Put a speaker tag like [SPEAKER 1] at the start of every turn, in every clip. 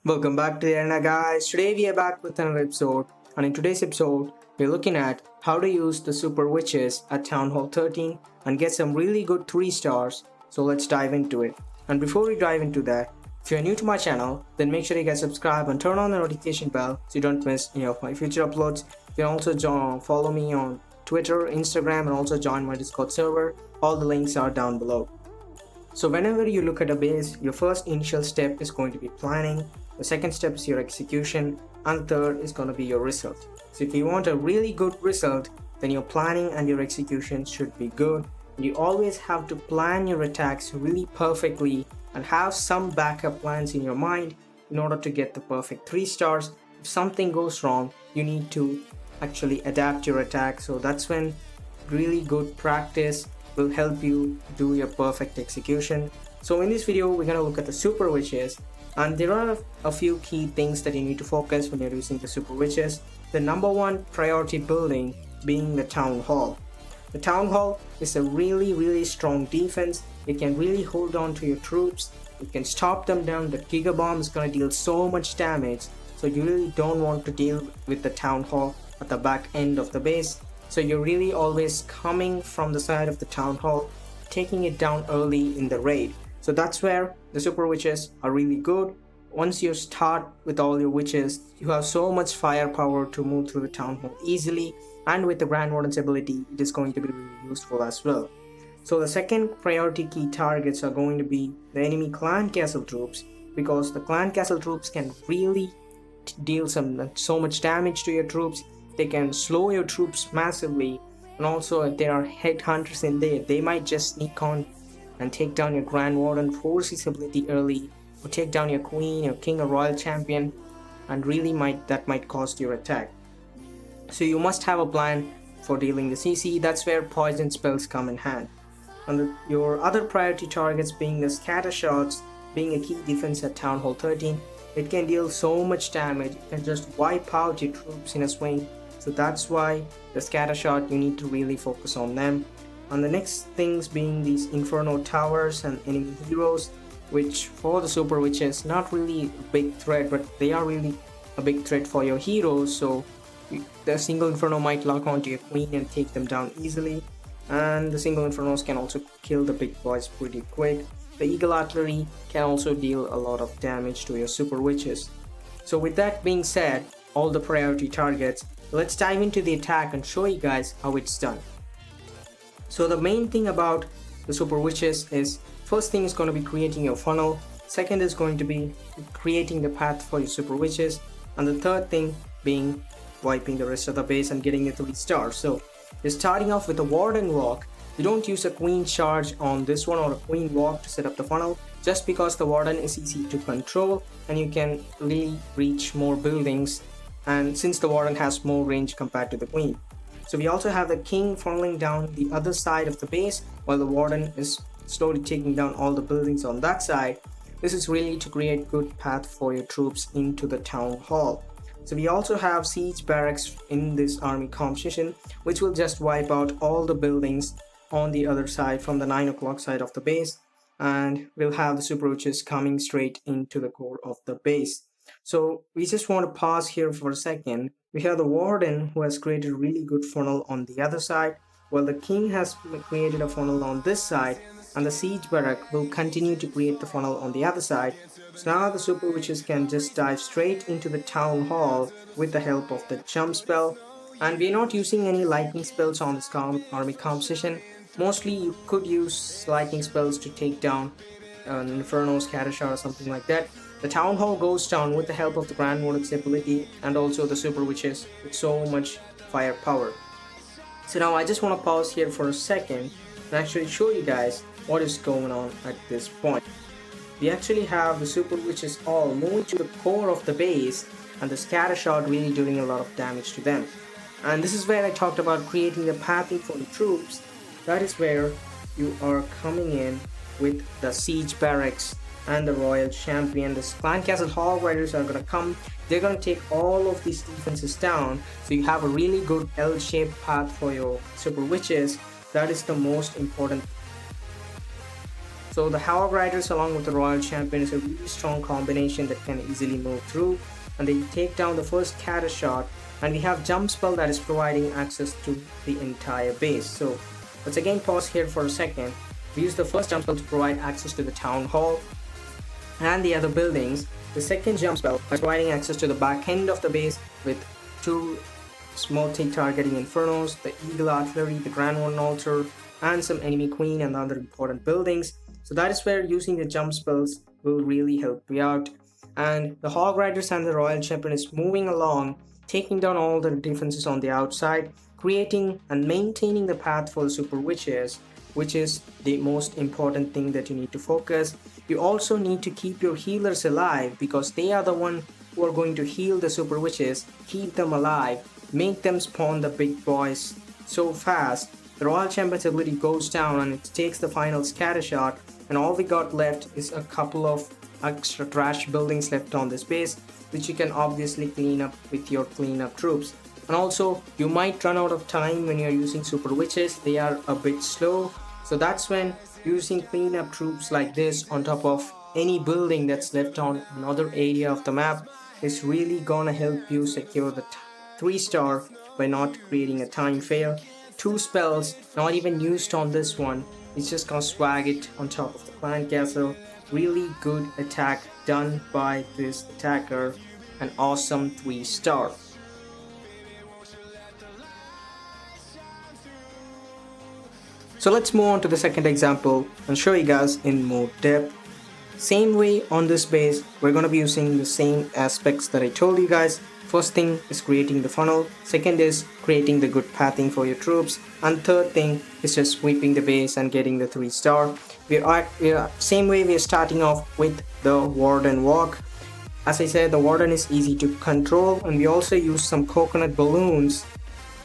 [SPEAKER 1] Welcome back to the arena, guys. Today we are back with another episode, and in today's episode we're looking at how to use the Super Witches at Town Hall 13 and get some really good 3 stars. So let's dive into it. And before we dive into that, if you're new to my channel, then make sure you guys subscribe and turn on the notification bell so you don't miss any of my future uploads. You can also follow me on Twitter, Instagram, and also join my Discord server. All the links are down below. So whenever you look at a base, your first initial step is going to be planning, the second step is your execution, and the third is going to be your result. So if you want a really good result, then your planning and your execution should be good. You always have to plan your attacks really perfectly and have some backup plans in your mind in order to get the perfect 3 stars. If something goes wrong, you need to actually adapt your attack. So that's when really good practice will help you do your perfect execution. So in this video, we're going to look at the Super Witches, and there are a few key things that you need to focus when you're using the Super Witches. The number one priority building being the Town Hall. The Town Hall is a really strong defense. It can really hold on to your troops. It can stop them down. The Giga Bomb is going to deal so much damage, so you really don't want to deal with the Town Hall at the back end of the base. So you're really always coming from the side of the Town Hall, taking it down early in the raid. So that's where the Super Witches are really good. Once you start with all your witches, you have so much firepower to move through the Town Hall easily, and with the Grand Warden's ability, it is going to be really useful as well. So the second priority key targets are going to be the enemy clan castle troops, because the clan castle troops can really deal so much damage to your troops. They can slow your troops massively, and also if there are headhunters in there, they might just sneak on and take down your Grand Warden, force his ability early, or take down your queen, your king, or royal champion, and really that might cost your attack. So you must have a plan for dealing the CC. That's where poison spells come in hand. And your other priority targets being the scatter shots, being a key defense at Town Hall 13. It can deal so much damage, it can just wipe out your troops in a swing. So that's why the scatter shot, you need to really focus on them. And the next things being these Inferno Towers and enemy heroes, which for the Super Witches not really a big threat, but they are really a big threat for your heroes. So the single Inferno might lock onto your queen and take them down easily, and the single Infernos can also kill the big boys pretty quick. The Eagle Artillery can also deal a lot of damage to your Super Witches. So with that being said, all the priority targets, let's dive into the attack and show you guys how it's done. So the main thing about the Super Witches is, first thing is going to be creating your funnel, second is going to be creating the path for your Super Witches, and the third thing being wiping the rest of the base and getting the 3 stars. So you're starting off with a Warden Walk. You don't use a Queen Charge on this one or a Queen Walk to set up the funnel, just because the Warden is easy to control and you can really reach more buildings, and since the Warden has more range compared to the Queen. So we also have the King funneling down the other side of the base while the Warden is slowly taking down all the buildings on that side. This is really to create good path for your troops into the Town Hall. So we also have Siege Barracks in this army composition, which will just wipe out all the buildings on the other side from the 9 o'clock side of the base, and we'll have the Super Witches coming straight into the core of the base. So we just want to pause here for a second. We have the Warden who has created a really good funnel on the other side, while the King has created a funnel on this side, and the Siege Barrack will continue to create the funnel on the other side. So now the Super Witches can just dive straight into the Town Hall with the help of the jump spell. And we're not using any lightning spells on this army composition. Mostly you could use lightning spells to take down an Inferno, Scatter Shot, or something like that. The Town Hall goes down with the help of the Grand Warden's ability and also the Super Witches with so much firepower. So now I just want to pause here for a second and actually show you guys what is going on at this point. We actually have the Super Witches all moving to the core of the base, and the Scatter Shot really doing a lot of damage to them. And this is where I talked about creating the pathing for the troops. That is where you are coming in with the Siege Barracks and the Royal Champion. The Clan Castle Hall Riders are going to come. They're going to take all of these defenses down. So you have a really good L-shaped path for your Super Witches. That is the most important So the Hog Riders along with the Royal Champion is a really strong combination that can easily move through, and they take down the first scatter shot, and we have jump spell that is providing access to the entire base. So let's again pause here for a second. We use the first jump spell to provide access to the town hall and the other buildings. The second jump spell is providing access to the back end of the base with two multi-targeting infernos, the eagle artillery, the grand warden altar, and some enemy queen and other important buildings. So that is where using the jump spells will really help you out. And the Hog Riders and the Royal Champion is moving along, taking down all the defenses on the outside, creating and maintaining the path for the Super Witches, which is the most important thing that you need to focus. You also need to keep your healers alive because they are the one who are going to heal the Super Witches, keep them alive, make them spawn the big boys so fast. The Royal Champion's ability goes down and it takes the final scatter shot, and all we got left is a couple of extra trash buildings left on this base, which you can obviously clean up with your cleanup troops. And also, you might run out of time when you're using Super Witches. They are a bit slow, so that's when using cleanup troops like this on top of any building that's left on another area of the map is really gonna help you secure the 3-star by not creating a time fail. 2 spells not even used on this one, it's just gonna swag it on top of the clan castle. Really good attack done by this attacker, an awesome 3-star. So let's move on to the second example and show you guys in more depth. Same way on this base, we're going to be using the same aspects that I told you guys. First thing is creating the funnel, second is creating the good pathing for your troops, and third thing is just sweeping the base and getting the 3-star. Same way we are starting off with the Warden Walk. As I said, the Warden is easy to control, and we also use some coconut balloons,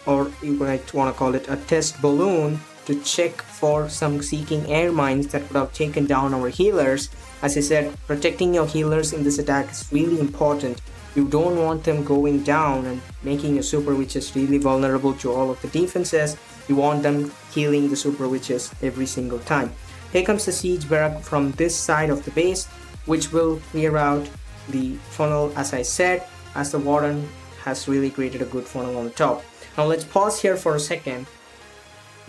[SPEAKER 1] or you might want to call it a test balloon, to check for some seeking air mines that would have taken down our healers. As I said, protecting your healers in this attack is really important. You don't want them going down and making your Super Witches really vulnerable to all of the defenses. You want them healing the Super Witches every single time. Here comes the siege barrack from this side of the base, which will clear out the funnel, as I said, as the Warden has really created a good funnel on the top. Now let's pause here for a second.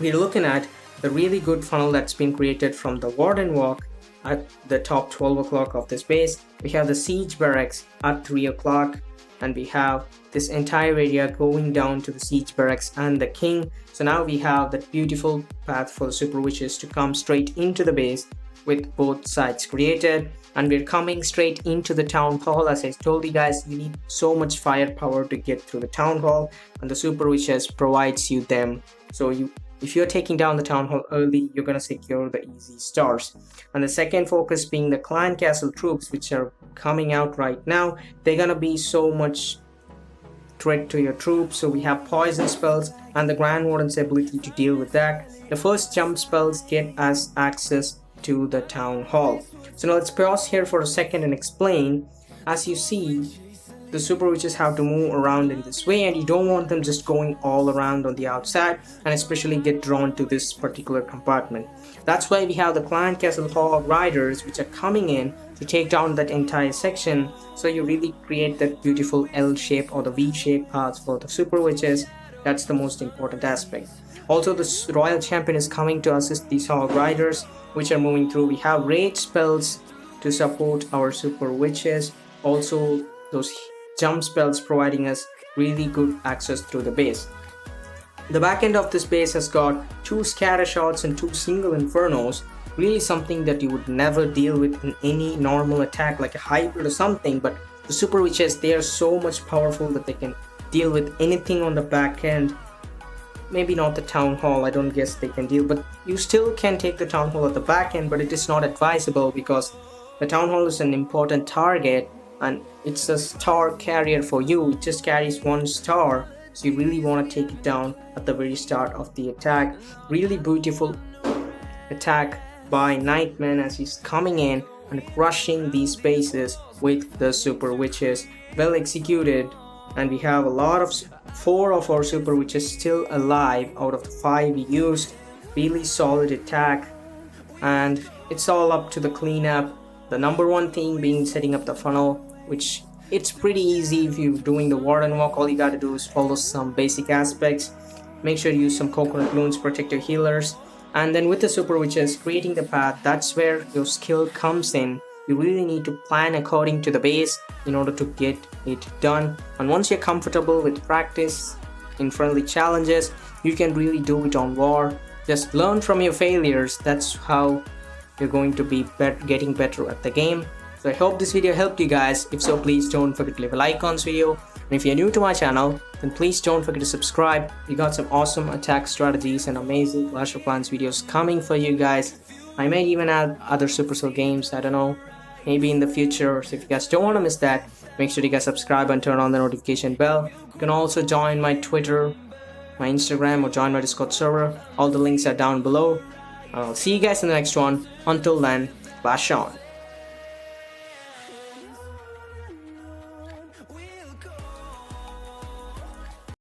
[SPEAKER 1] We're looking at the really good funnel that's been created from the Warden Walk at the top 12 o'clock of this base. We have the siege barracks at 3 o'clock, and we have this entire area going down to the siege barracks and the king. So now we have that beautiful path for the Super Witches to come straight into the base with both sides created, and we're coming straight into the town hall. As I told you guys, you need so much firepower to get through the town hall, and the Super Witches provides you them. So if you're taking down the town hall early, you're gonna secure the easy stars. And the second focus being the clan castle troops, which are coming out right now. They're gonna be so much threat to your troops. So we have poison spells and the Grand Warden's ability to deal with that. The first jump spells get us access to the town hall. So now let's pause here for a second and explain. As you see, the Super Witches have to move around in this way, and you don't want them just going all around on the outside and especially get drawn to this particular compartment. That's why we have the Clan Castle Hog Riders, which are coming in to take down that entire section. So you really create that beautiful L shape or the V shape paths for the Super Witches. That's the most important aspect. Also, the Royal Champion is coming to assist these Hog Riders, which are moving through. We have rage spells to support our Super Witches. Also, those jump spells providing us really good access through the base. The back end of this base has got 2 scatter shots and 2 single infernos, really something that you would never deal with in any normal attack like a hybrid or something, but the Super Witches, they are so much powerful that they can deal with anything on the back end. Maybe not the town hall, I don't guess they can deal, but you still can take the town hall at the back end, but it is not advisable because the town hall is an important target and it's a star carrier for you. It just carries 1 star, so you really want to take it down at the very start of the attack. Really beautiful attack by Nightman as he's coming in and crushing these bases with the Super Witches. Well executed, and we have a lot of 4 of our Super Witches still alive out of the 5 we used. Really solid attack. and it's all up to the cleanup. The number one thing being setting up the funnel, which it's pretty easy. If you're doing the warden walk, all you gotta do is follow some basic aspects. Make sure you use some coconut balloons, protect your healers, and then with the super witches, creating the path, that's where your skill comes in. You really need to plan according to the base in order to get it done, and once you're comfortable with practice in friendly challenges, you can really do it on war. Just learn from your failures. That's how you're going to be getting better at the game. So I hope this video helped you guys. If so, please don't forget to leave a like on this video, and if you're new to my channel, then please don't forget to subscribe. We got some awesome attack strategies and amazing Clash of Clans videos coming for you guys. I might even add other Supercell games, I don't know, maybe in the future. So if you guys don't want to miss that, make sure you guys subscribe and turn on the notification bell. You can also join my Twitter, my Instagram, or join my Discord server. All the links are down below. I'll see you guys in the next one. Until then, Clash on.